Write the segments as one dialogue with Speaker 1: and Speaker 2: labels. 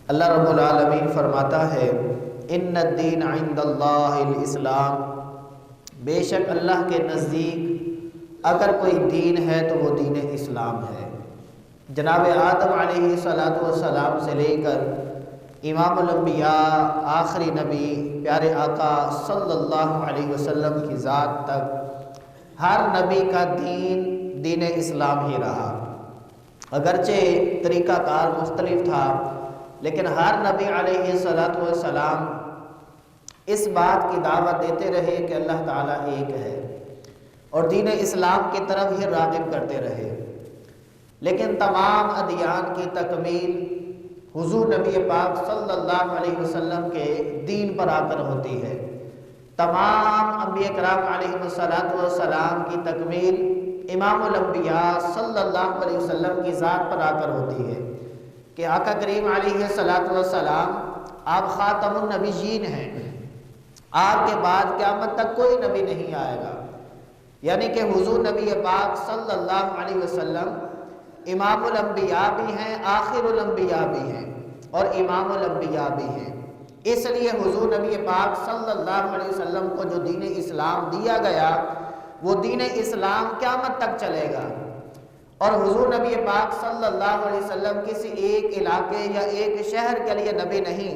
Speaker 1: اللہ رب العالمین فرماتا ہے ان الدین عند اللہ الاسلام، بے شک اللہ کے نزدیک اگر کوئی دین ہے تو وہ دین اسلام ہے۔ جناب آدم علیہ السلام سے لے کر امام الانبیاء آخری نبی پیارے آقا صلی اللہ علیہ وسلم کی ذات تک ہر نبی کا دین دین اسلام ہی رہا۔ اگرچہ طریقہ کار مختلف تھا، لیکن ہر نبی علیہ السلام اس بات کی دعوت دیتے رہے کہ اللہ تعالیٰ ایک ہے اور دین اسلام کی طرف ہی راغب کرتے رہے۔ لیکن تمام ادیان کی تکمیل حضور نبی پاک صلی اللہ علیہ وسلم کے دین پر آ کر ہوتی ہے۔ تمام انبیاء کرام علیہ السلام کی تکمیل امام الانبیاء صلی اللہ علیہ وسلم کی ذات پر آ کر ہوتی ہے کہ آقا کریم علیہ السلام آپ خاتم النبیین ہیں، آپ کے بعد قیامت تک کوئی نبی نہیں آئے گا، یعنی کہ حضور نبی پاک صلی اللہ علیہ وسلم امام الانبیاء بھی ہیں، آخر الانبیاء بھی ہیں اور امام الانبیاء بھی ہیں۔ اس لیے حضور نبی پاک صلی اللہ علیہ وسلم کو جو دین اسلام دیا گیا وہ دین اسلام قیامت تک چلے گا۔ اور حضور نبی پاک صلی اللہ علیہ وسلم کسی ایک علاقے یا ایک شہر کے لیے نبی نہیں،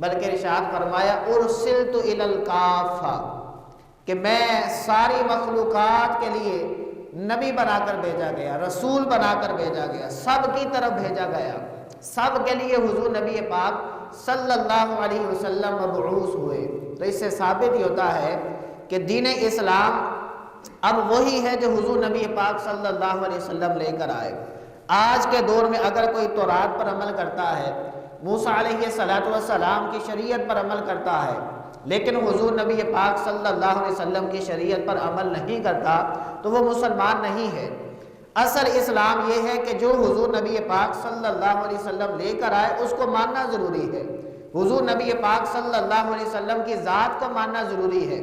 Speaker 1: بلکہ ارشاد فرمایا ارسلت الی الکافہ، کہ میں ساری مخلوقات کے لیے نبی بنا کر بھیجا گیا، رسول بنا کر بھیجا گیا، سب کی طرف بھیجا گیا، سب کے لیے حضور نبی پاک صلی اللہ علیہ وسلم مبعوث ہوئے۔ تو اس سے ثابت ہی ہوتا ہے کہ دین اسلام اب وہی ہے جو حضور نبی پاک صلی اللہ علیہ وسلم لے کر آئے۔ آج کے دور میں اگر کوئی تورات پر عمل کرتا ہے، موسیٰ علیہ السلام کی شریعت پر عمل کرتا ہے، لیکن حضور نبی پاک صلی اللہ علیہ وسلم کی شریعت پر عمل نہیں کرتا تو وہ مسلمان نہیں ہے۔ اصل اسلام یہ ہے کہ جو حضور نبی پاک صلی اللہ علیہ وسلم لے کر آئے اس کو ماننا ضروری ہے۔ حضور نبی پاک صلی اللہ علیہ وسلم کی ذات کو ماننا ضروری ہے۔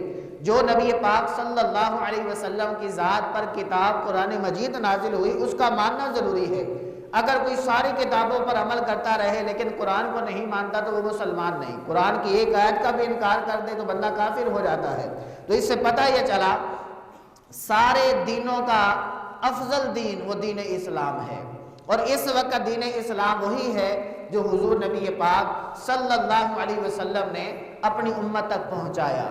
Speaker 1: جو نبی پاک صلی اللہ علیہ وسلم کی ذات پر کتاب قرآن مجید نازل ہوئی اس کا ماننا ضروری ہے۔ اگر کوئی ساری کتابوں پر عمل کرتا رہے لیکن قرآن کو نہیں مانتا تو وہ مسلمان نہیں۔ قرآن کی ایک آیت کا بھی انکار کر دے تو بندہ کافر ہو جاتا ہے۔ تو اس سے پتہ یہ چلا سارے دینوں کا افضل دین وہ دین اسلام ہے، اور اس وقت دین اسلام وہی ہے جو حضور نبی پاک صلی اللہ علیہ وسلم نے اپنی امت تک پہنچایا۔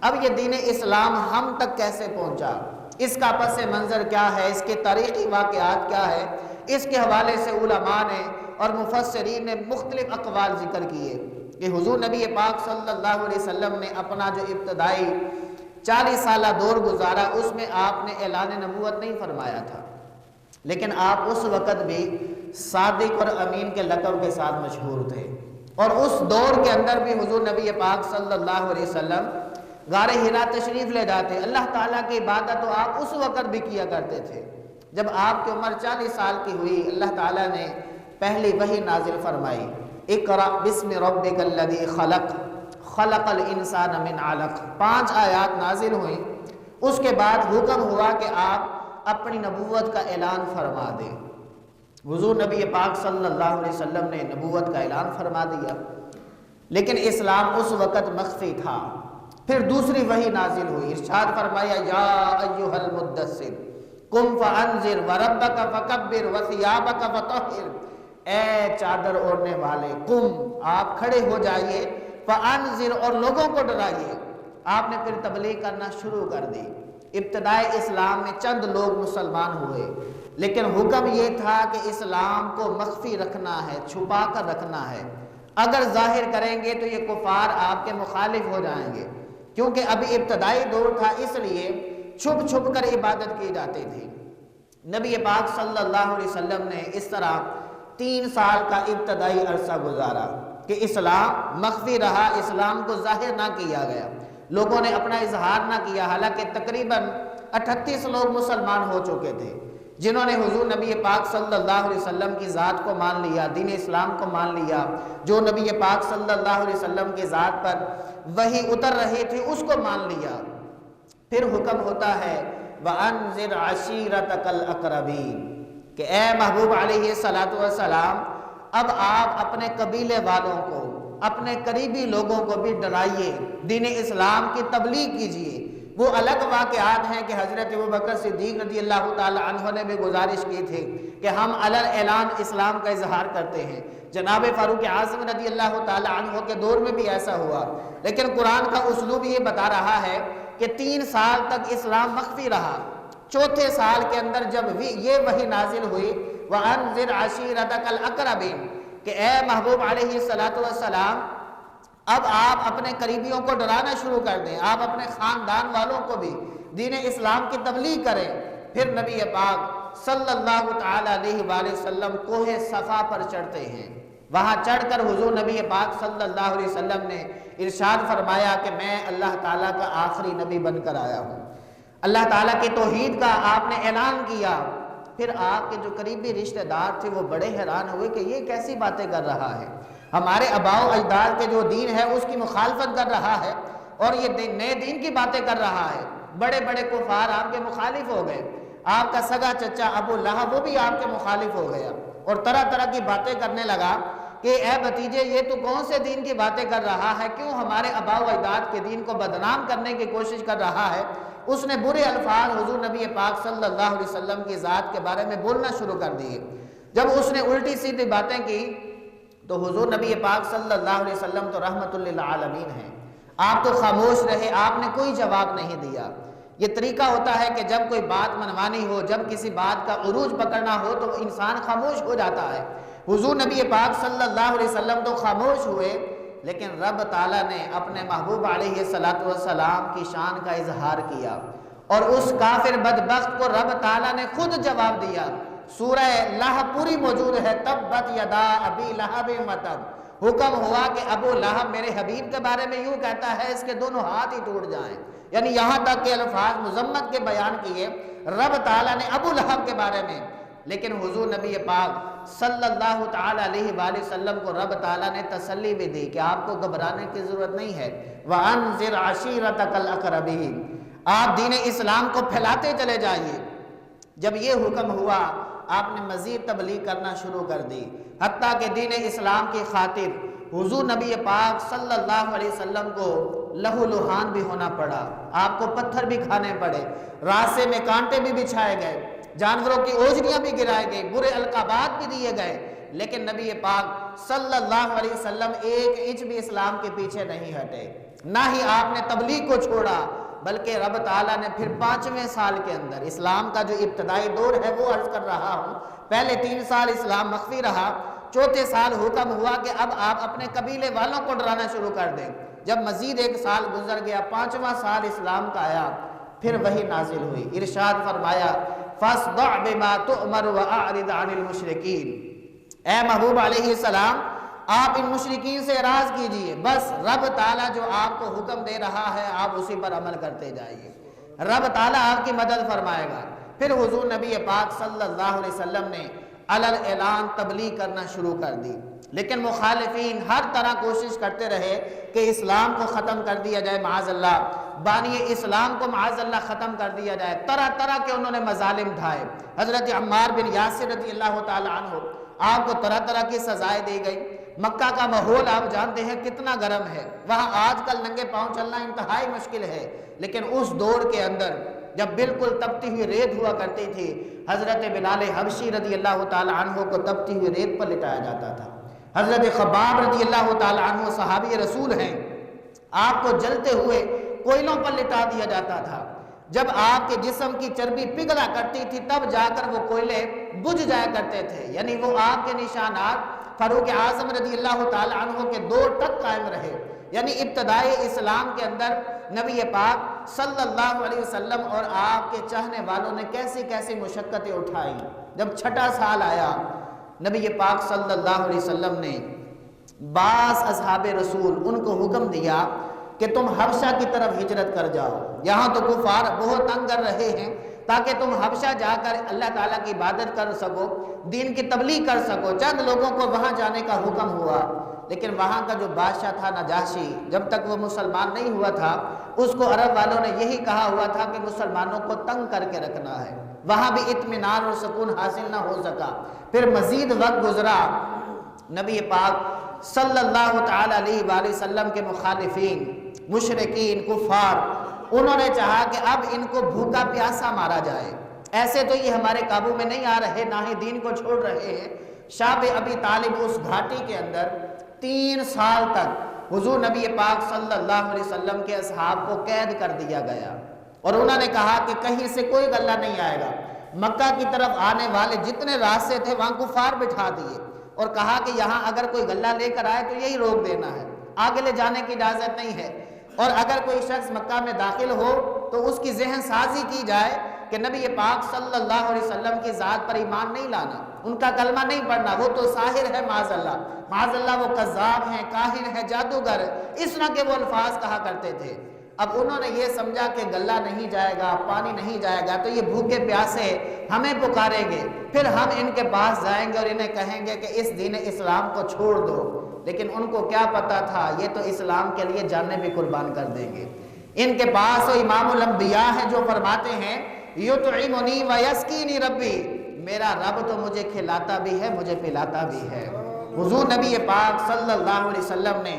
Speaker 1: اب یہ دین اسلام ہم تک کیسے پہنچا، اس کا پس منظر کیا ہے، اس کے تاریخی واقعات کیا ہے، اس کے حوالے سے علماء نے اور مفسرین نے مختلف اقوال ذکر کیے کہ حضور نبی پاک صلی اللہ علیہ وسلم نے اپنا جو ابتدائی 40 سالہ دور گزارا اس میں آپ نے اعلان نبوت نہیں فرمایا تھا، لیکن آپ اس وقت بھی صادق اور امین کے لقب کے ساتھ مشہور تھے، اور اس دور کے اندر بھی حضور نبی پاک صلی اللہ علیہ وسلم غار حرا تشریف لے جاتے، اللہ تعالیٰ کی عبادت تو آپ اس وقت بھی کیا کرتے تھے۔ جب آپ کی عمر 40 سال کی ہوئی اللہ تعالیٰ نے پہلی وحی نازل فرمائی، اقرأ بسم ربک الذی خلق خلق الانسان من علق، 5 آیات نازل ہوئیں۔ اس کے بعد حکم ہوا کہ آپ اپنی نبوت کا اعلان فرما دیں۔ حضور نبی پاک صلی اللہ علیہ وسلم نے نبوت کا اعلان فرما دیا، لیکن اسلام اس وقت مخفی تھا۔ پھر دوسری وحی نازل ہوئی، ارشاد فرمایا یا ایھا المدثر قم فانذر وربک فکبر وثیابک فطہر، اے چادر اوڑھنے والے، قم آپ کھڑے ہو جائیے، فانذر اور لوگوں کو ڈرائیے۔ آپ نے پھر تبلیغ کرنا شروع کر دی۔ ابتدائے اسلام میں چند لوگ مسلمان ہوئے، لیکن حکم یہ تھا کہ اسلام کو مخفی رکھنا ہے، چھپا کر رکھنا ہے۔ اگر ظاہر کریں گے تو یہ کفار آپ کے مخالف ہو جائیں گے، کیونکہ ابھی ابتدائی دور تھا، اس لیے چھپ چھپ کر عبادت کی جاتی تھی۔ نبی پاک صلی اللہ علیہ وسلم نے اس طرح 3 سال کا ابتدائی عرصہ گزارا کہ اسلام مخفی رہا، اسلام کو ظاہر نہ کیا گیا، لوگوں نے اپنا اظہار نہ کیا، حالانکہ تقریباً 38 لوگ مسلمان ہو چکے تھے جنہوں نے حضور نبی پاک صلی اللہ علیہ وسلم کی ذات کو مان لیا، دین اسلام کو مان لیا، جو نبی پاک صلی اللہ علیہ وسلم کی ذات پر وحی اتر رہی تھی اس کو مان لیا۔ پھر حکم ہوتا ہے وَأَنذِرْ عَشِيرَتَكَ الْأَقْرَبِينَ، کہ اے محبوب علیہ السلام اب آپ اپنے قبیلے والوں کو، اپنے قریبی لوگوں کو بھی ڈرائیے، دین اسلام کی تبلیغ کیجیے۔ وہ الگ واقعات ہیں کہ حضرت ابوبکر صدیق رضی اللہ تعالی عنہ نے بھی گزارش کی تھی کہ ہم علل اعلان اسلام کا اظہار کرتے ہیں۔ جناب فاروق اعظم رضی اللہ تعالی عنہ کے دور میں بھی ایسا ہوا، لیکن قرآن کا اسلوب یہ بتا رہا ہے کہ 3 سال تک اسلام مخفی رہا۔ چوتھے سال کے اندر جب یہ وحی نازل ہوئی وَأَنذِرْ عَشِيرَتَكَ الْأَقْرَبِينَ کہ اے محبوب علیہ السلام اب آپ اپنے قریبیوں کو ڈرانا شروع کر دیں، آپ اپنے خاندان والوں کو بھی دین اسلام کی تبلیغ کریں۔ پھر نبی پاک صلی اللہ تعالی علیہ وآلہ وسلم کوہ صفا پر چڑھتے ہیں۔ وہاں چڑھ کر حضور نبی پاک صلی اللہ علیہ وسلم نے ارشاد فرمایا کہ میں اللہ تعالیٰ کا آخری نبی بن کر آیا ہوں۔ اللہ تعالیٰ کی توحید کا آپ نے اعلان کیا۔ پھر آپ کے جو قریبی رشتہ دار تھے وہ بڑے حیران ہوئے کہ یہ کیسی باتیں کر رہا ہے، ہمارے آباء و اجداد کے جو دین ہے اس کی مخالفت کر رہا ہے اور یہ نئے دین کی باتیں کر رہا ہے۔ بڑے بڑے کفار آپ کے مخالف ہو گئے، آپ کا سگا چچا ابو لہب وہ بھی آپ کے مخالف ہو گیا اور طرح طرح کی باتیں کرنے لگا کہ اے بھتیجے یہ تو کون سے دین کی باتیں کر رہا ہے، کیوں ہمارے آباء و اجداد کے دین کو بدنام کرنے کی کوشش کر رہا ہے۔ اس نے برے الفاظ حضور نبی پاک صلی اللہ علیہ وسلم کی ذات کے بارے میں بولنا شروع کر دیے۔ جب اس نے الٹی سیدھی باتیں کی تو حضور نبی پاک صلی اللہ علیہ وسلم تو رحمت للعالمین ہیں، آپ تو خاموش رہے، آپ نے کوئی جواب نہیں دیا۔ یہ طریقہ ہوتا ہے کہ جب کوئی بات منوانی ہو، جب کسی بات کا عروج پکڑنا ہو تو انسان خاموش ہو جاتا ہے۔ حضور نبی پاک صلی اللہ علیہ وسلم تو خاموش ہوئے، لیکن رب تعالیٰ نے اپنے محبوب علیہ السلام کی شان کا اظہار کیا اور اس کافر بدبخت کو رب تعالیٰ نے خود جواب دیا۔ سورہ لہب پوری موجود ہے، تبت یدا ابی لہب وتب۔ حکم ہوا کہ ابو لہب میرے حبیب کے بارے میں یوں کہتا ہے اس کے دونوں ہاتھ ہی ٹوٹ جائیں، یعنی یہاں تک کہ الفاظ مذمت کے بیان کیے رب تعالیٰ نے ابو لہب کے بارے میں۔ لیکن حضور نبی پاک صلی اللہ تعالی علیہ وآلہ وسلم کو رب تعالیٰ نے تسلی بھی دی کہ آپ کو گھبرانے کی ضرورت نہیں ہے۔ وَأَنذِرْ عَشِيرَتَكَ الْأَقْرَبِينَ، آپ دین اسلام کو پھیلاتے چلے جائیے۔ جب یہ حکم ہوا آپ نے مزید تبلیغ کرنا شروع کر دی، حتیٰ کہ دین اسلام کی خاطر حضور نبی پاک صلی اللہ علیہ وسلم کو لہو لہان بھی ہونا پڑا، آپ کو پتھر بھی کھانے پڑے، راستے میں کانٹے بھی بچھائے گئے، جانوروں کی اوجریاں بھی گرائے گئے، برے القابات بھی دیے گئے، لیکن نبی پاک صلی اللہ علیہ وسلم 1 انچ بھی اسلام کے پیچھے نہیں ہٹے، نہ ہی آپ نے تبلیغ کو چھوڑا، بلکہ رب تعالیٰ نے پھر 5ویں سال کے اندر اسلام کا جو ابتدائی دور ہے وہ عرض کر رہا ہوں، پہلے 3 سال اسلام مخفی رہا، چوتھے سال حکم ہوا کہ اب آپ اپنے قبیلے والوں کو ڈرانا شروع کر دیں۔ جب مزید 1 سال گزر گیا، 5واں سال اسلام کا آیا، پھر وحی نازل ہوئی، ارشاد فرمایا فَاصْدَعْ بِمَا تُؤْمَرُ وَأَعْرِضْ عَنِ الْمُشْرِكِينَ، اے محبوب علیہ السلام آپ ان مشرکین سے اعراض کیجئے، بس رب تعالیٰ جو آپ کو حکم دے رہا ہے آپ اسی پر عمل کرتے جائیے، رب تعالیٰ آپ کی مدد فرمائے گا۔ پھر حضور نبی پاک صلی اللہ علیہ وسلم نے علل اعلان تبلیغ کرنا شروع کر دی، لیکن مخالفین ہر طرح کوشش کرتے رہے کہ اسلام کو ختم کر دیا جائے، معاذ اللہ بانی اسلام کو معاذ اللہ ختم کر دیا جائے، طرح طرح کے انہوں نے مظالم ڈھائے۔ حضرت عمار بن یاسر رضی اللہ تعالی عنہ آپ کو طرح طرح کی سزائیں دی گئی۔ مکہ کا ماحول آپ جانتے ہیں کتنا گرم ہے، وہاں آج کل ننگے پاؤں چلنا انتہائی مشکل ہے، لیکن اس دور کے اندر جب بالکل تپتی ہوئی ریت ہوا کرتی تھی، حضرت بلال حبشی رضی اللہ تعالی عنہ کو تپتی ہوئی ریت پر لٹایا جاتا تھا۔ حضرت خباب رضی اللہ تعالی عنہ صحابی رسول ہیں، آپ کو جلتے ہوئے کوئلوں پر لٹا دیا جاتا تھا۔ جب آپ کے جسم کی چربی پگھلا کرتی تھی تب جا کر وہ کوئلے بجھ جایا کرتے تھے، یعنی وہ آپ کے نشانات فاروق اعظم رضی اللہ تعالی عنہ کے دور تک قائم رہے، یعنی ابتدائی اسلام کے اندر نبی پاک صلی اللہ علیہ وسلم اور آپ کے چاہنے والوں نے کیسی کیسی مشقتیں اٹھائیں۔ جب 6واں سال آیا، نبی پاک صلی اللہ علیہ وسلم نے بعض اصحاب رسول ان کو حکم دیا کہ تم حبشہ کی طرف ہجرت کر جاؤ، یہاں تو کفار بہت تنگ کر رہے ہیں، تاکہ تم حبشہ جا کر اللہ تعالیٰ کی عبادت کر سکو، دین کی تبلیغ کر سکو۔ چند لوگوں کو وہاں جانے کا حکم ہوا، لیکن وہاں کا جو بادشاہ تھا نجاشی، جب تک وہ مسلمان نہیں ہوا تھا اس کو عرب والوں نے یہی کہا ہوا تھا کہ مسلمانوں کو تنگ کر کے رکھنا ہے، وہاں بھی اطمینان اور سکون حاصل نہ ہو سکا۔ پھر مزید وقت گزرا، نبی پاک صلی اللہ تعالی علیہ وآلہ وسلم کے مخالفین، مشرکین، کفار، انہوں نے چاہا کہ اب ان کو بھوکا پیاسا مارا جائے، ایسے تو یہ ہمارے قابو میں نہیں آ رہے، نہ ہی دین کو چھوڑ رہے ہیں۔ شاہ ابی طالب اس گھاٹی کے اندر 3 سال تک حضور نبی پاک صلی اللہ علیہ وسلم کے اصحاب کو قید کر دیا گیا، اور انہوں نے کہا کہ کہیں سے کوئی غلہ نہیں آئے گا۔ مکہ کی طرف آنے والے جتنے راستے تھے وہاں کفار بٹھا دیے، اور کہا کہ یہاں اگر کوئی غلہ لے کر آئے تو یہی روک دینا ہے، آگے لے جانے کی اجازت نہیں ہے، اور اگر کوئی شخص مکہ میں داخل ہو تو اس کی ذہن سازی کی جائے کہ نبی پاک صلی اللہ علیہ وسلم کی ذات پر ایمان نہیں لانا، ان کا کلمہ نہیں پڑھنا، وہ تو ساحر ہے، معاذ اللہ وہ کذاب ہیں، کاہن ہے، جادوگر، اس طرح کے وہ الفاظ کہا کرتے تھے۔ اب انہوں نے یہ سمجھا کہ غلہ نہیں جائے گا، پانی نہیں جائے گا تو یہ بھوکے پیاسے ہمیں پکاریں گے، پھر ہم ان کے پاس جائیں گے اور انہیں کہیں گے کہ اس دین اسلام کو چھوڑ دو۔ لیکن ان کو کیا پتا تھا یہ تو اسلام کے لیے جانیں بھی قربان کر دیں گے۔ ان کے پاس وہ امام الانبیاء ہے جو فرماتے ہیں یطعمنی ویسقینی ربی، میرا رب تو مجھے کھلاتا بھی ہے، مجھے پلاتا بھی ہے۔ حضور نبی پاک صلی اللہ علیہ وسلم نے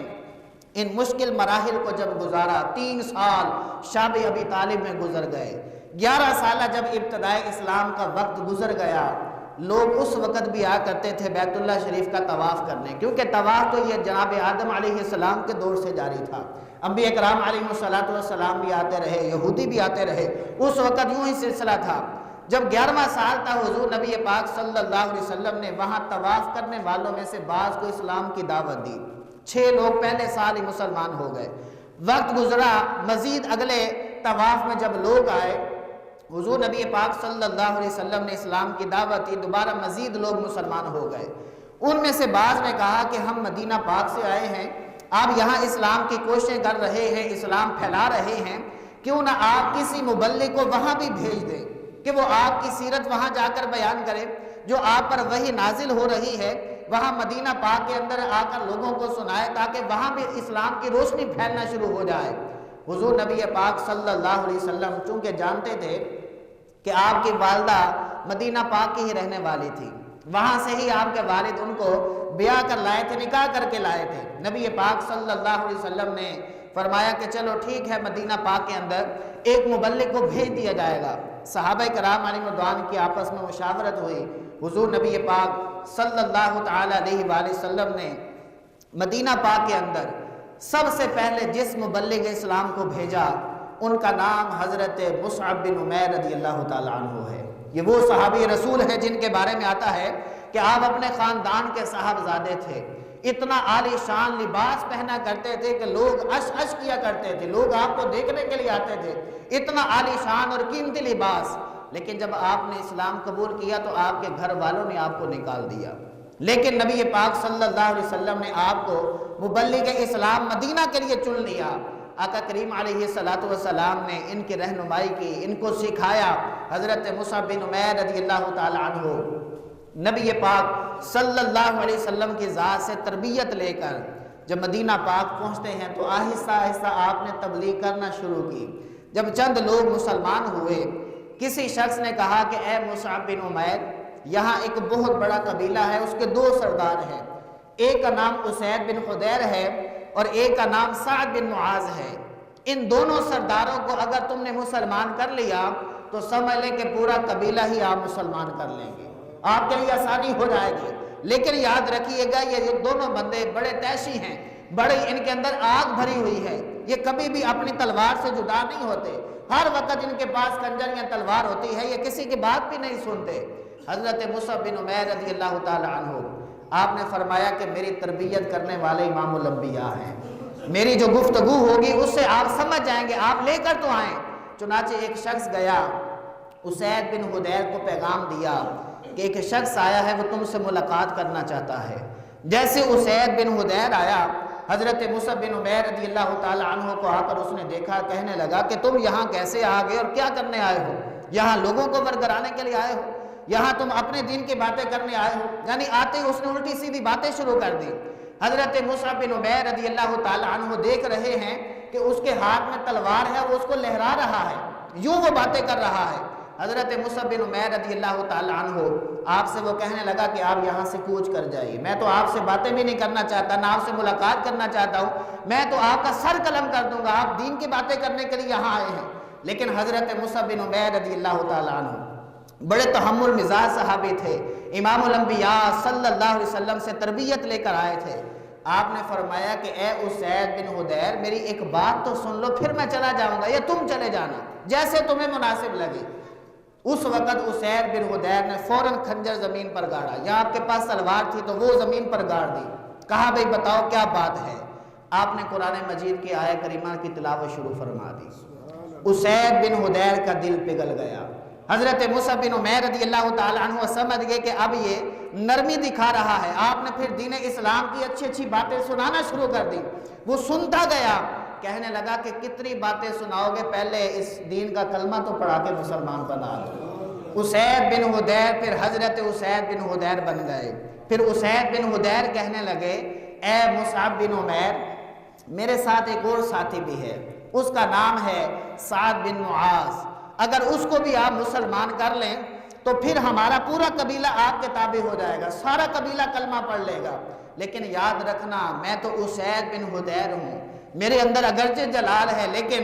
Speaker 1: ان مشکل مراحل کو جب گزارا، 3 سال شاب ابی طالب میں گزر گئے، 11 سالہ جب ابتدائے اسلام کا وقت گزر گیا، لوگ اس وقت بھی آ کرتے تھے بیت اللہ شریف کا طواف کرنے، کیونکہ طواف تو یہ جناب آدم علیہ السلام کے دور سے جاری تھا، انبیاء کرام علیہ السلام بھی آتے رہے، یہودی بھی آتے رہے، اس وقت یوں ہی سلسلہ تھا۔ جب 11واں سال تھا حضور نبی پاک صلی اللہ علیہ وسلم نے وہاں طواف کرنے والوں میں سے بعض کو اسلام کی دعوت دی، 6 لوگ پہلے سال ہی مسلمان ہو گئے۔ وقت گزرا، مزید اگلے طواف میں جب لوگ آئے، حضور نبی پاک صلی اللہ علیہ وسلم نے اسلام کی دعوت دی، دوبارہ مزید لوگ مسلمان ہو گئے۔ ان میں سے بعض نے کہا کہ ہم مدینہ پاک سے آئے ہیں، آپ یہاں اسلام کی کوششیں کر رہے ہیں، اسلام پھیلا رہے ہیں، کیوں نہ آپ کسی مبلغ کو وہاں بھی بھیج دیں کہ وہ آپ کی سیرت وہاں جا کر بیان کرے، جو آپ پر وحی نازل ہو رہی ہے وہاں مدینہ پاک کے اندر آ کر لوگوں کو سنائے، تاکہ وہاں بھی اسلام کی روشنی پھیلنا شروع ہو جائے۔ حضور نبی پاک صلی اللہ علیہ وسلم چونکہ جانتے تھے کہ آپ کی والدہ مدینہ پاک کی ہی رہنے والی تھی، وہاں سے ہی آپ کے والد ان کو بیاہ کر لائے تھے، نکاح کر کے لائے تھے، نبی پاک صلی اللہ علیہ وسلم نے فرمایا کہ چلو ٹھیک ہے، مدینہ پاک کے اندر ایک مبلغ کو بھیج دیا جائے گا۔ صحابہ کرام علیہ رضوان کی آپس میں مشاورت ہوئی، حضور نبی پاک صلی اللہ تعالی علیہ وآلہ وسلم نے مدینہ پاک کے اندر سب سے پہلے جس مبلغ اسلام کو بھیجا ان کا نام حضرت مصعب بن عمیر رضی اللہ تعالیٰ عنہ ہے۔ یہ وہ صحابی رسول ہیں جن کے بارے میں آتا ہے کہ آپ اپنے خاندان کے صاحبزادے تھے، اتنا عالی شان لباس پہنا کرتے تھے کہ لوگ عش عش کیا کرتے تھے، لوگ آپ کو دیکھنے کے لیے آتے تھے، اتنا عالی شان اور قیمتی لباس۔ لیکن جب آپ نے اسلام قبول کیا تو آپ کے گھر والوں نے آپ کو نکال دیا، لیکن نبی پاک صلی اللہ علیہ وسلم نے آپ کو مبلغ اسلام مدینہ کے لیے چن لیا۔ آقا کریم علیہ السلام نے ان کی رہنمائی کی، ان کو سکھایا۔ حضرت مصعب بن عمیر رضی اللہ تعالی عنہ نبی پاک صلی اللہ علیہ وسلم کی ذات سے تربیت لے کر جب مدینہ پاک پہنچتے ہیں تو آہستہ آہستہ آپ نے تبلیغ کرنا شروع کی۔ جب چند لوگ مسلمان ہوئے، کسی شخص نے کہا کہ اے مصعب بن عمیر، یہاں ایک بہت بڑا قبیلہ ہے، اس کے 2 سردار ہیں، ایک کا نام اسید بن خدیر ہے اور ایک کا نام سعد بن معاذ ہے، ان دونوں سرداروں کو اگر تم نے مسلمان کر لیا تو سمجھ لیں کہ پورا قبیلہ ہی آپ مسلمان کر لیں گے، آپ کے لیے آسانی ہو جائے گی۔ لیکن یاد رکھیے گا یہ دونوں بندے بڑے تیشی ہیں، بڑی ان کے اندر آگ بھری ہوئی ہے، یہ کبھی بھی اپنی تلوار سے جدا نہیں ہوتے، ہر وقت ان کے پاس خنجر یا تلوار ہوتی ہے، یہ کسی کی بات بھی نہیں سنتے۔ حضرت مصعب بن عمیر رضی اللہ تعالی عنہ آپ نے فرمایا کہ میری تربیت کرنے والے امام الانبیاء ہیں، میری جو گفتگو ہوگی اس سے آپ سمجھ جائیں گے، آپ لے کر تو آئیں۔ چنانچہ ایک شخص گیا، اسید بن خدیر کو پیغام دیا کہ ایک شخص آیا ہے، وہ تم سے ملاقات کرنا چاہتا ہے۔ جیسے اسید بن خدیر آیا، حضرت مصعب بن عمیر رضی اللہ تعالی عنہ کو آ کر اس نے دیکھا، کہنے لگا کہ تم یہاں کیسے آ گئے اور کیا کرنے آئے ہو؟ یہاں لوگوں کو ورگرانے کے لیے آئے ہو؟ یہاں تم اپنے دین کی باتیں کرنے آئے ہو؟ یعنی آتے ہی اس نے الٹی سیدھی باتیں شروع کر دی۔ حضرت مصعب بن عمیر رضی اللہ تعالی عنہ دیکھ رہے ہیں کہ اس کے ہاتھ میں تلوار ہے، وہ اس کو لہرا رہا ہے، یوں وہ باتیں کر رہا ہے۔ حضرت مصعب بن عمیر رضی اللہ تعالیٰ عنہ آپ سے وہ کہنے لگا کہ آپ یہاں سے کوچ کر جائیے، میں تو آپ سے باتیں بھی نہیں کرنا چاہتا، نہ آپ سے ملاقات کرنا چاہتا ہوں، میں تو آپ کا سر قلم کر دوں گا، آپ دین کی باتیں کرنے کے لیے یہاں آئے ہیں۔ لیکن حضرت مصعب بن عمیر رضی اللہ تعالیٰ عنہ بڑے تحمل مزاج صحابی تھے، امام الانبیاء صلی اللہ علیہ وسلم سے تربیت لے کر آئے تھے۔ آپ نے فرمایا کہ اے اسید بن حضیر، میری ایک بات تو سن لو، پھر میں چلا جاؤں گا یا تم چلے جانا، جیسے تمہیں مناسب لگے۔ اس وقت اسید بن حضیر نے فوراً خنجر زمین پر گاڑا، یا آپ کے پاس تلوار تھی تو وہ زمین پر گاڑ دی، کہا بھئی بتاؤ کیا بات ہے۔ آپ نے قرآن مجید کی آیت کریمہ کی تلاوت شروع فرما دی۔ اسید بن حضیر کا دل پگھل گیا۔ حضرت مصعب بن عمیر رضی اللہ تعالیٰ عنہ سمجھ گئے کہ اب یہ نرمی دکھا رہا ہے۔ آپ نے پھر دین اسلام کی اچھی اچھی باتیں سنانا شروع کر دی۔ وہ سنتا گیا، کہنے لگا کہ کتنی باتیں سناؤ گے، پہلے اس دین کا کلمہ تو پڑھا کے مسلمان بنا دو۔ اسید بن حضیر پھر حضرت اسید بن حضیر بن گئے۔ پھر اسید بن حضیر کہنے لگے اے مصعب بن عمیر، میرے ساتھ ایک اور ساتھی بھی ہے، اس کا نام ہے سعد بن معاذ، اگر اس کو بھی آپ مسلمان کر لیں تو پھر ہمارا پورا قبیلہ آپ کے تابع ہو جائے گا، سارا قبیلہ کلمہ پڑھ لے گا۔ لیکن یاد رکھنا میں تو اسید بن حضیر ہوں، میرے اندر اگرچہ جلال ہے لیکن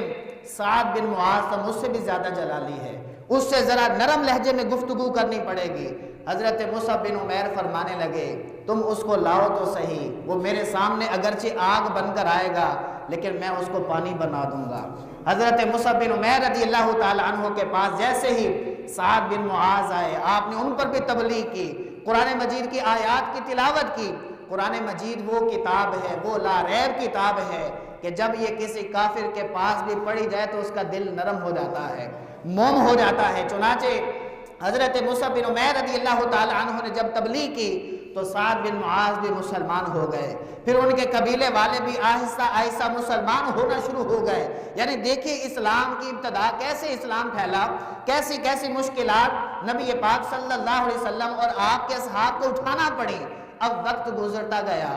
Speaker 1: سعد بن معاذ تو مجھ سے بھی زیادہ جلالی ہے، اس سے ذرا نرم لہجے میں گفتگو کرنی پڑے گی۔ حضرت مصعب بن عمیر فرمانے لگے تم اس کو لاؤ تو صحیح، وہ میرے سامنے اگرچہ آگ بن کر آئے گا لیکن میں اس کو پانی بنا دوں گا۔ حضرت مصعب بن عمیر رضی اللہ تعالیٰ عنہ کے پاس جیسے ہی سعد بن معاذ آئے، آپ نے ان پر بھی تبلیغ کی، قرآن مجید کی آیات کی تلاوت کی۔ قرآن مجید وہ کتاب ہے، وہ لا ریب کتاب ہے کہ جب یہ کسی کافر کے پاس بھی پڑھی جائے تو اس کا دل نرم ہو جاتا ہے، موم ہو جاتا ہے۔ چنانچہ حضرت مصعب بن عمیر رضی اللہ تعالیٰ عنہ نے جب تبلیغ کی تو سعد بن معاذ بھی مسلمان ہو گئے، پھر ان کے قبیلے والے بھی آہستہ آہستہ مسلمان ہونا شروع ہو گئے۔ یعنی دیکھیے اسلام کی ابتدا کیسے اسلام پھیلا، کیسی کیسی مشکلات نبی پاک صلی اللہ علیہ وسلم اور آپ کے اصحاب کو اٹھانا پڑی۔ اب وقت گزرتا گیا،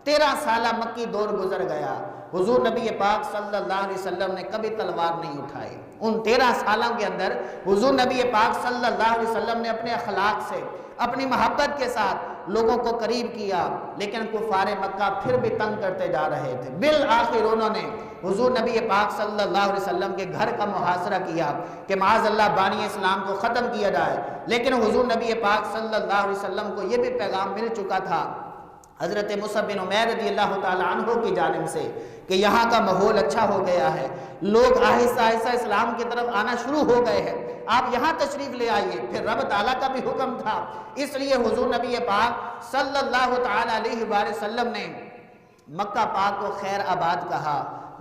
Speaker 1: 13 سالہ مکی دور گزر گیا، حضور نبی پاک صلی اللہ علیہ وسلم نے کبھی تلوار نہیں اٹھائی۔ ان 13 سالوں کے اندر حضور نبی پاک صلی اللہ علیہ وسلم نے اپنے اخلاق سے، اپنی محبت کے ساتھ لوگوں کو قریب کیا، لیکن کفار مکہ پھر بھی تنگ کرتے جا رہے تھے۔ بالآخر انہوں نے حضور نبی پاک صلی اللہ علیہ وسلم کے گھر کا محاصرہ کیا کہ معاذ اللہ بانی اسلام کو ختم کیا جائے، لیکن حضور نبی پاک صلی اللہ علیہ وسلم کو یہ بھی پیغام مل چکا تھا حضرت مصعب بن عمیر رضی اللہ تعالیٰ عنہ کی جانب سے کہ یہاں کا ماحول اچھا ہو گیا ہے، لوگ آہستہ آہستہ اسلام کی طرف آنا شروع ہو گئے ہیں، آپ یہاں تشریف لے آئیے۔ پھر رب تعالیٰ کا بھی حکم تھا، اس لیے حضور نبی پاک صلی اللہ تعالیٰ علیہ وآلہ وسلم نے مکہ پاک کو خیر آباد کہا،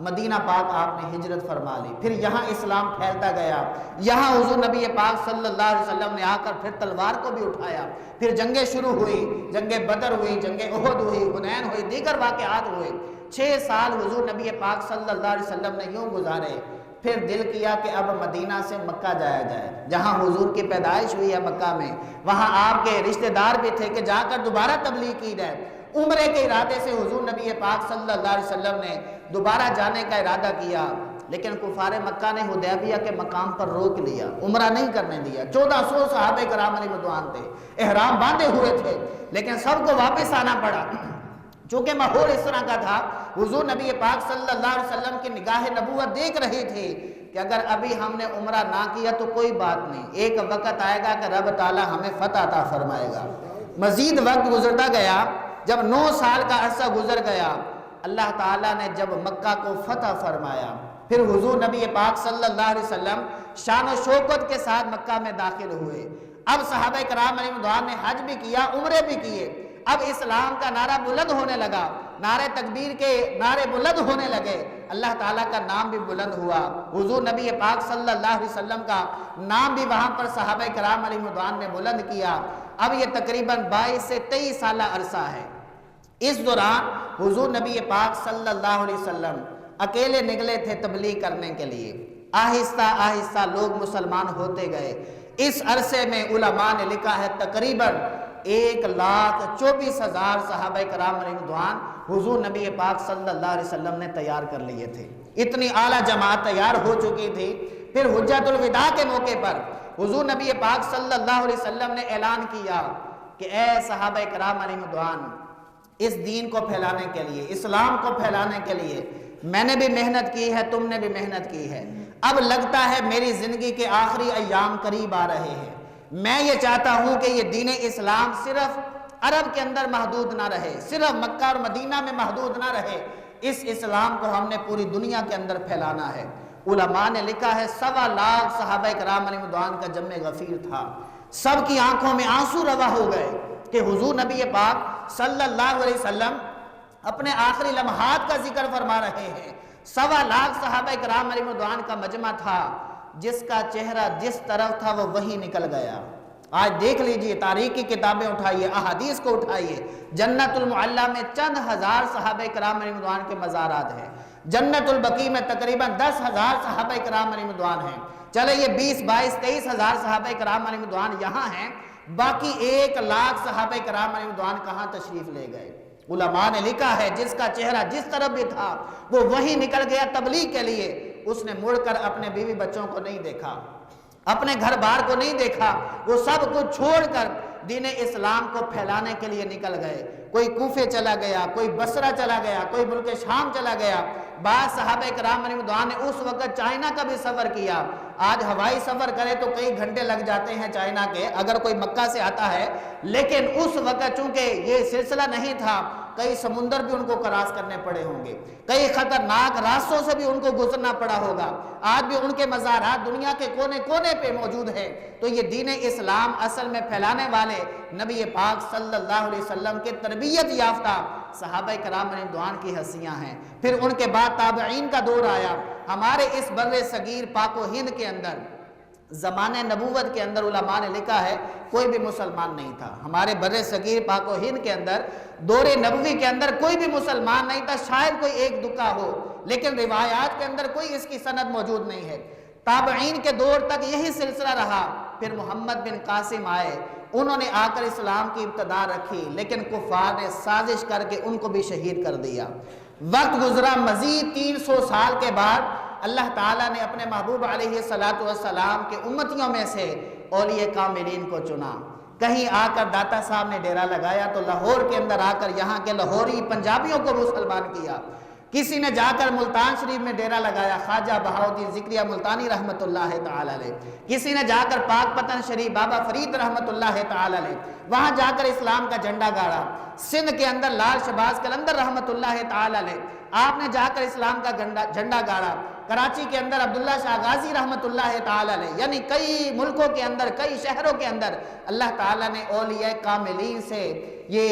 Speaker 1: مدینہ پاک آپ نے ہجرت فرما لی، پھر یہاں اسلام پھیلتا گیا، یہاں حضور نبی پاک صلی اللہ علیہ وسلم نے آ کر پھر تلوار کو بھی اٹھایا، پھر جنگیں شروع ہوئی، جنگ بدر ہوئی، جنگ احد ہوئی، حنین ہوئی، دیگر واقعات ہوئے۔ 6 سال حضور نبی پاک صلی اللہ علیہ وسلم نے یوں گزارے، پھر دل کیا کہ اب مدینہ سے مکہ جایا جائے، جہاں حضور کی پیدائش ہوئی ہے مکہ میں، وہاں آپ کے رشتہ دار بھی تھے کہ جا کر دوبارہ تبلیغ کی جائے۔ عمرے کے ارادے سے حضور نبی پاک صلی اللہ علیہ وسلم نے دوبارہ جانے کا ارادہ کیا، لیکن کفار مکہ نے حدیبیہ کے مقام پر روک لیا، عمرہ نہیں کرنے دیا۔ 1400 صحابہ کرام علیہ رضوان تھے، احرام باندھے ہوئے تھے، لیکن سب کو واپس آنا پڑا۔ چونکہ ماحول اس طرح کا تھا، حضور نبی پاک صلی اللہ علیہ وسلم کی نگاہ نبوت دیکھ رہی تھی کہ اگر ابھی ہم نے عمرہ نہ کیا تو کوئی بات نہیں، ایک وقت آئے گا کہ رب تعالیٰ ہمیں فتح عطا فرمائے گا۔ مزید وقت گزرتا گیا، جب 9 سال کا عرصہ گزر گیا، اللہ تعالیٰ نے جب مکہ کو فتح فرمایا، پھر حضور نبی پاک صلی اللہ علیہ وسلم شان و شوکت کے ساتھ مکہ میں داخل ہوئے۔ اب صحابہ کرام علیہ رضوان نے حج بھی کیا، عمرے بھی کیے، اب اسلام کا نعرہ بلند ہونے لگا، نعرہ تکبیر کے نعرے بلند ہونے لگے، اللہ تعالیٰ کا نام بھی بلند ہوا، حضور نبی پاک صلی اللہ علیہ وسلم کا نام بھی وہاں پر صحابہ کرام علیہ رضوان نے بلند کیا۔ اب یہ تقریباً 22 سے 23 سالہ عرصہ ہے۔ اس دوران حضور نبی پاک صلی اللہ علیہ وسلم اکیلے نکلے تھے تبلیغ کرنے کے لیے، آہستہ آہستہ لوگ مسلمان ہوتے گئے۔ اس عرصے میں علماء نے لکھا ہے تقریباً 1,24,000 صحابہ کرام علیہ رضوان حضور نبی پاک صلی اللہ علیہ وسلم نے تیار کر لیے تھے، اتنی اعلیٰ جماعت تیار ہو چکی تھی۔ پھر حجت الوداع کے موقع پر حضور نبی پاک صلی اللہ علیہ وسلم نے اعلان کیا کہ اے صحابہ کرام علیہ رضوان، اس دین کو پھیلانے کے لیے، اسلام کو پھیلانے کے لیے میں نے بھی محنت کی ہے، تم نے بھی محنت کی ہے، اب لگتا ہے میری زندگی کے آخری ایام قریب آ رہے ہیں، میں یہ چاہتا ہوں کہ یہ دین اسلام صرف عرب کے اندر محدود نہ رہے، صرف مکہ اور مدینہ میں محدود نہ رہے، اس اسلام کو ہم نے پوری دنیا کے اندر پھیلانا ہے۔ علماء نے لکھا ہے 1.25 لاکھ صحابہ کرام علیہ رضوان کا جمع غفیر تھا، سب کی آنکھوں میں آنسو روا ہو گئے کہ حضور نبی پاک صلی اللہ علیہ وسلم اپنے آخری لمحات کا ذکر فرما رہے ہیں۔ 1.25 لاکھ صحابہ کرام علیہ رضوان کا مجمع تھا، جس کا چہرہ جس طرف تھا وہ وہی نکل گیا۔ آج دیکھ لیجئے، تاریخ کی کتابیں اٹھائیے، احادیث کو اٹھائیے، جنت المعلی میں چند ہزار صحابہ کرام علیہ رضوان کے مزارات ہیں، جنت البقیع میں تقریباً 10,000 صحابہ کرام علیہ رضوان ہیں، چلے یہ 20, 22, 23 ہزار صحابہ کرام علیہ رضوان یہاں ہیں، باقی 1 لاکھ صحابہ کرام علیہ رضوان کہاں تشریف لے گئے؟ علماء نے لکھا ہے جس کا چہرہ جس طرف بھی تھا وہ وہی نکل گیا تبلیغ کے لیے، اس نے مڑ کر اپنے بیوی بچوں کو نہیں دیکھا، اپنے گھر بار کو نہیں دیکھا، وہ سب کچھ چھوڑ کر دین اسلام کو پھیلانے کے لیے نکل گئے۔ کوئی کوفے چلا گیا، کوئی بصرہ چلا گیا، کوئی ملک شام چلا گیا، بعض صحابہ کرام علیہ رضوان نے اس وقت چائنا کا بھی سفر کیا۔ آج ہوائی سفر کرے تو کئی گھنٹے لگ جاتے ہیں چائنا کے، اگر کوئی مکہ سے آتا ہے، لیکن اس وقت چونکہ یہ سلسلہ نہیں تھا، کئی سمندر بھی ان کو کراس کرنے پڑے ہوں گے، کئی خطرناک راستوں سے بھی ان کو گزرنا پڑا ہوگا۔ آج بھی ان کے مزارات دنیا کے کونے کونے پہ موجود ہیں۔ تو یہ دین اسلام اصل میں پھیلانے والے نبی پاک صلی اللہ علیہ وسلم کے تربیت یافتہ صحابہ کرام علیہ رضوان کی ہستیاں ہیں۔ پھر ان کے بعد تابعین کا دور آیا۔ ہمارے اس بر صغیر پاک و ہند کے اندر زمانہ نبوت کے اندر علماء نے لکھا ہے کوئی بھی مسلمان نہیں تھا۔ ہمارے بر صغیر پاک و ہند کے اندر دور نبوی کے اندر کوئی بھی مسلمان نہیں تھا، شاید کوئی ایک دکا ہو، لیکن روایات کے اندر کوئی اس کی سند موجود نہیں ہے۔ تابعین کے دور تک یہی سلسلہ رہا۔ پھر محمد بن قاسم آئے، انہوں نے آ کر اسلام کی ابتدا رکھی، لیکن کفار نے سازش کر کے ان کو بھی شہید کر دیا۔ وقت گزرا، مزید 300 سال کے بعد اللہ تعالیٰ نے اپنے محبوب علیہ السلام کے امتیوں میں سے اولیاء کاملین کو چنا۔ کہیں آ کر داتا صاحب نے ڈیرا لگایا تو لاہور کے اندر آ کر یہاں کے لاہوری پنجابیوں کو مسلمان کیا۔ کسی نے جا کر ملتان شریف میں ڈیرا لگایا، خواجہ بہاؤالدین ذکریہ ملتانی رحمت اللہ تعالی علیہ۔ کسی نے جا کر پاک پتن شریف بابا فرید رحمت اللہ تعالی علیہ، وہاں جا کر اسلام کا جھنڈا گاڑا۔ سندھ کے اندر لال شہباز قلندر رحمت اللہ تعالی علیہ، آپ نے جا کر اسلام کا جھنڈا گاڑا۔ کراچی کے اندر عبداللہ شاہ غازی رحمت اللہ تعالی علیہ، یعنی کئی ملکوں کے اندر، کئی شہروں کے اندر اللہ تعالیٰ نے اولیاء کاملین سے یہ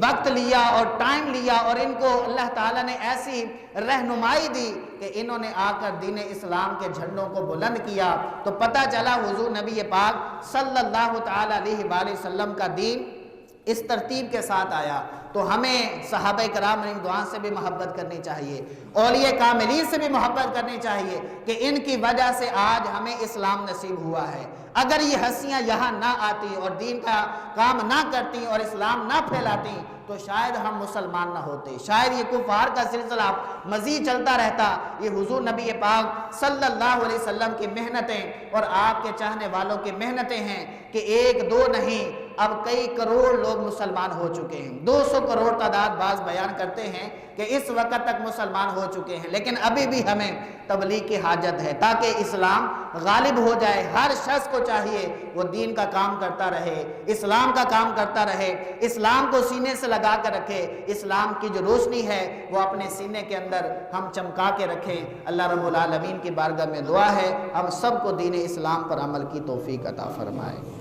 Speaker 1: وقت لیا اور ٹائم لیا، اور ان کو اللہ تعالیٰ نے ایسی رہنمائی دی کہ انہوں نے آ کر دین اسلام کے جھنڈوں کو بلند کیا۔ تو پتہ چلا حضور نبی پاک صلی اللہ تعالیٰ علیہ وآلہ وسلم کا دین اس ترتیب کے ساتھ آیا۔ تو ہمیں صحابہ کرام علیہ رضوان سے بھی محبت کرنی چاہیے، اولیاء کاملین سے بھی محبت کرنی چاہیے کہ ان کی وجہ سے آج ہمیں اسلام نصیب ہوا ہے۔ اگر یہ ہستیاں یہاں نہ آتی اور دین کا کام نہ کرتی اور اسلام نہ پھیلاتی تو شاید ہم مسلمان نہ ہوتے، شاید یہ کفار کا سلسلہ مزید چلتا رہتا۔ یہ حضور نبی پاک صلی اللہ علیہ وسلم کی محنتیں اور آپ کے چاہنے والوں کی محنتیں ہیں کہ 1-2 نہیں، اب کئی کروڑ لوگ مسلمان ہو چکے ہیں۔ 200 کروڑ تعداد بعض بیان کرتے ہیں کہ اس وقت تک مسلمان ہو چکے ہیں، لیکن ابھی بھی ہمیں تبلیغ کی حاجت ہے تاکہ اسلام غالب ہو جائے۔ ہر شخص کو چاہیے وہ دین کا کام کرتا رہے، اسلام کا کام کرتا رہے، اسلام کو سینے سے لگا کر رکھے، اسلام کی جو روشنی ہے وہ اپنے سینے کے اندر ہم چمکا کے رکھیں۔ اللہ رب العالمین کی بارگاہ میں دعا ہے ہم سب کو دین اسلام پر عمل کی توفیق عطا فرمائے۔